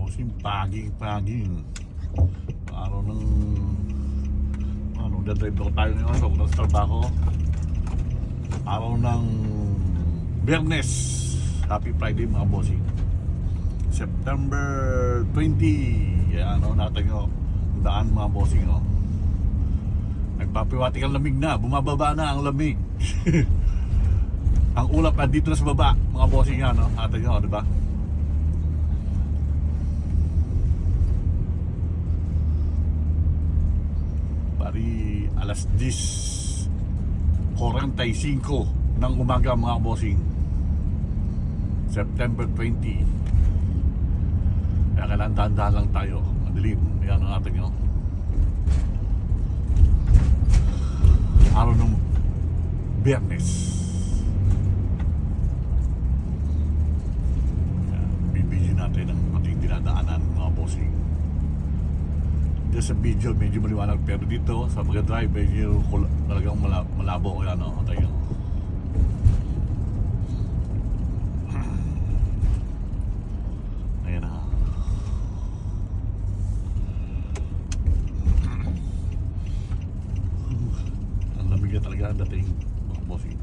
bossing, paging araw ng dadrive ako tayo ngayon papunta sa trabaho, araw ng Biyernes. Happy Friday mga bossing, September 20. Yan natin daan mga bossing. Nagpapiwatik ang lamig na, bumababa na ang lamig. Ang ulap andito na sa baba mga bossing. Natin diba? Pari alas 10:45 ng umaga mga bossing, September 20. Kaya kailangan dahan-dahan lang tayo, madilim. Yan ang ating araw ng Biyernes. Bibigyan natin ang ating dinadaanan mga bossing. Dito sa video medyo maliwanag, pero dito sa mag-drive medyo talagang malabo. Kaya tayo ayan na. Ang lamig na talaga ang dating mga bossing,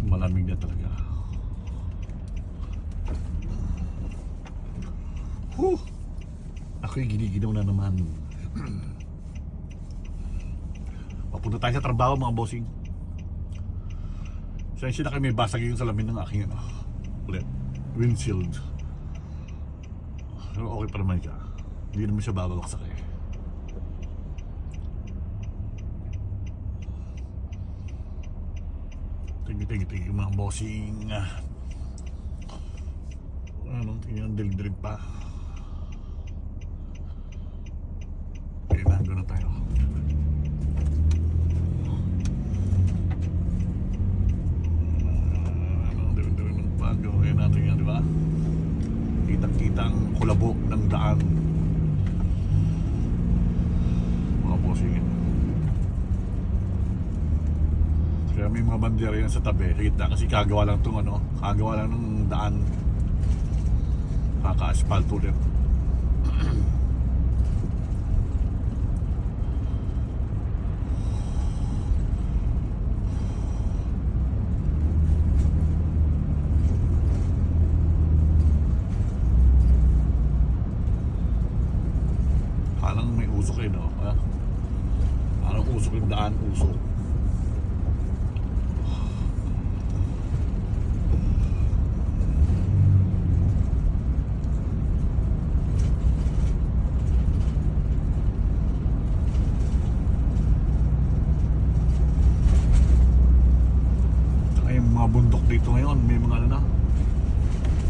malamig na talaga. Ako'y giniginaw na naman. Papunta tayo sa trabaho mga bossing. Sensya na kayo, may basag yung salamin ng aking windshield. Pero okay pa naman siya, hindi naman siya babagsak eh. Tingin mga bossing. Tingin ang dilig-dilig pa. Nandun na tayo. Dilim-dilim ng bago. Kaya natin yan, diba? Kitang-kitang kulabo ng daan mga bossing. Kaya may mga bandera yan sa tabi. Kita kasi kagawa lang itong kagawa lang ng daan, kaka-asphalt ulit. Parang may usok parang usok yung daan, usok. Saka yung mga bundok dito ngayon, may mga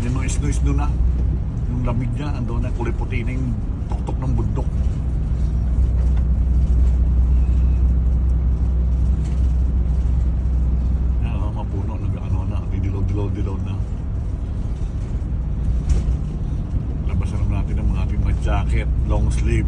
may mga isno-isno na. Yung lamig niya, andun na kulay puti na yung tuktok ng bundok. Yan mapuno, didilaw na. Labasan naman natin ang ating mga jacket, long sleeve.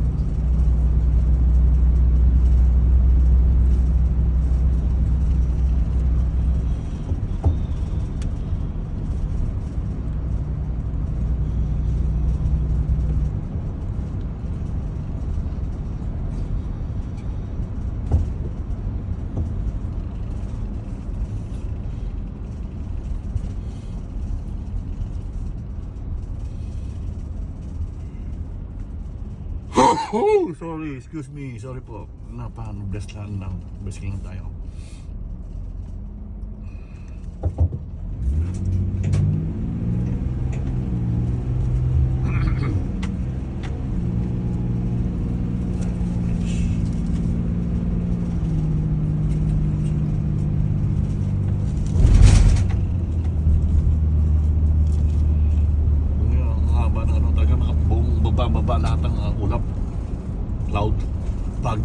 Oh, sorry, excuse me, sorry po. Bless lang. Bless lang tayo. Baba lahat ng ulap, cloud, fog.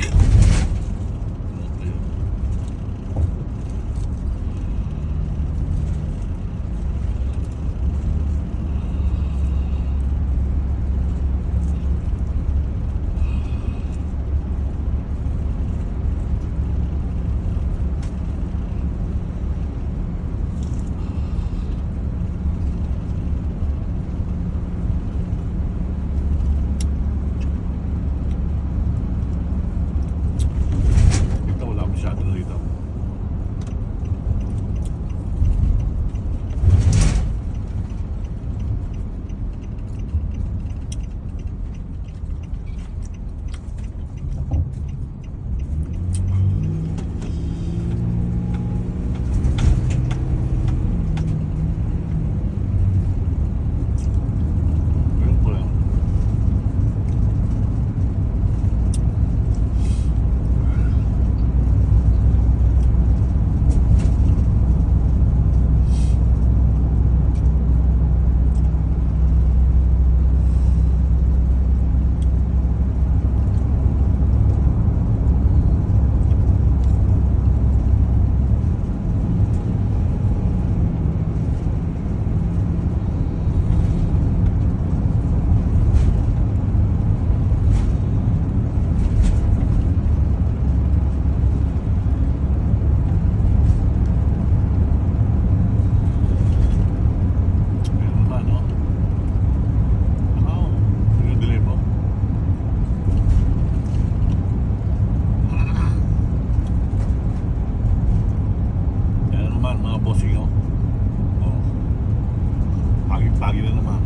pagi na naman.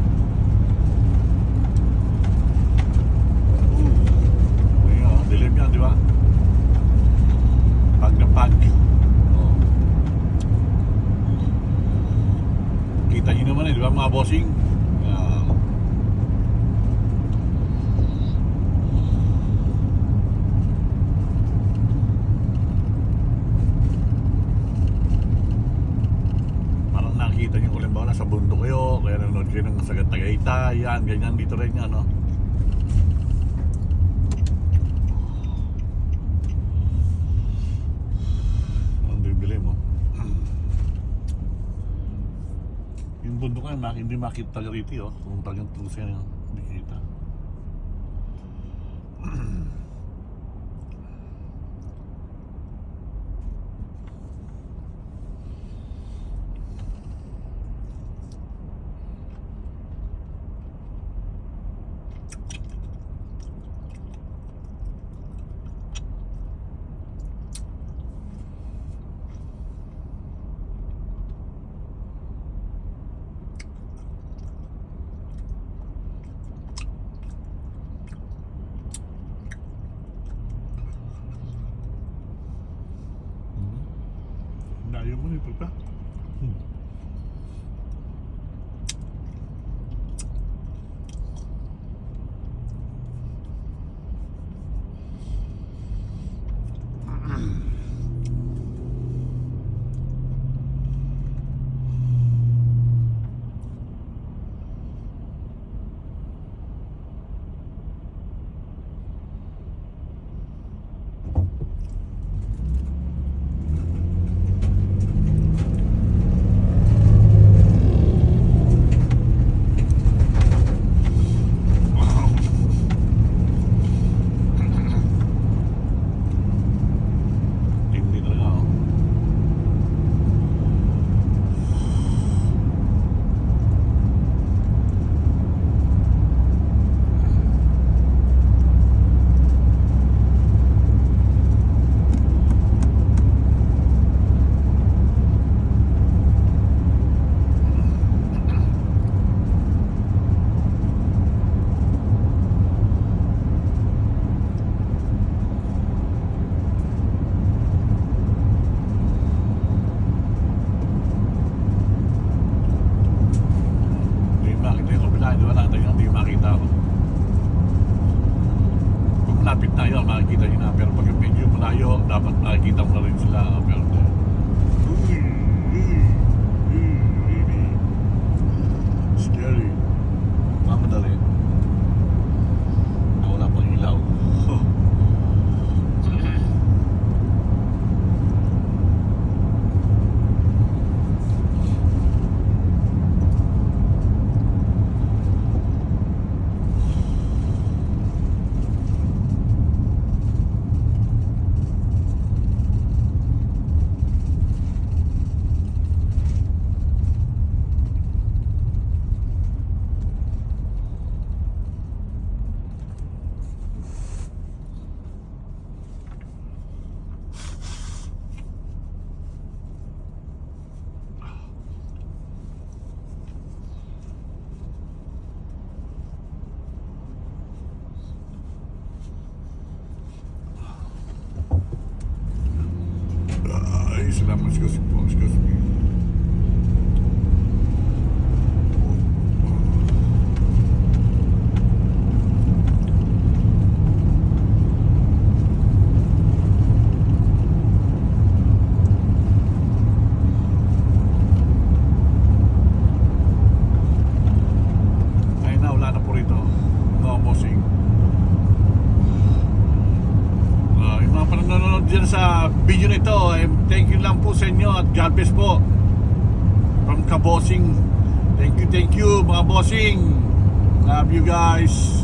Ayun, dilim yan, di ba? Pag na pag. Oh. Kita nyo naman di ba mga bossing? Parang nakita nyo kung limbawa nasa bundok kayo, kaya nanonood kayo ng Sagat Tagaytay, yan, ganyan dito rin yan, no? Ang bibili mo. Yung bundok nga, hindi makita talaga rito, oh. Kung talagang tuloy yan, hindi kita. Ayaw mo ito pa. Malapit na yun, makikita nyo na. Pero pag yung medyo malayo, dapat makikita mo na rin sila. Pero scary. Mamadali. Wala pang ilaw. Salamat, excuse me. Ayun na, wala na po rito. No bossing. Yung mga panonood dyan sa video nito, thank you lang po sa inyo at God bless po from Kabossing. Thank you mga bossing. Love you guys.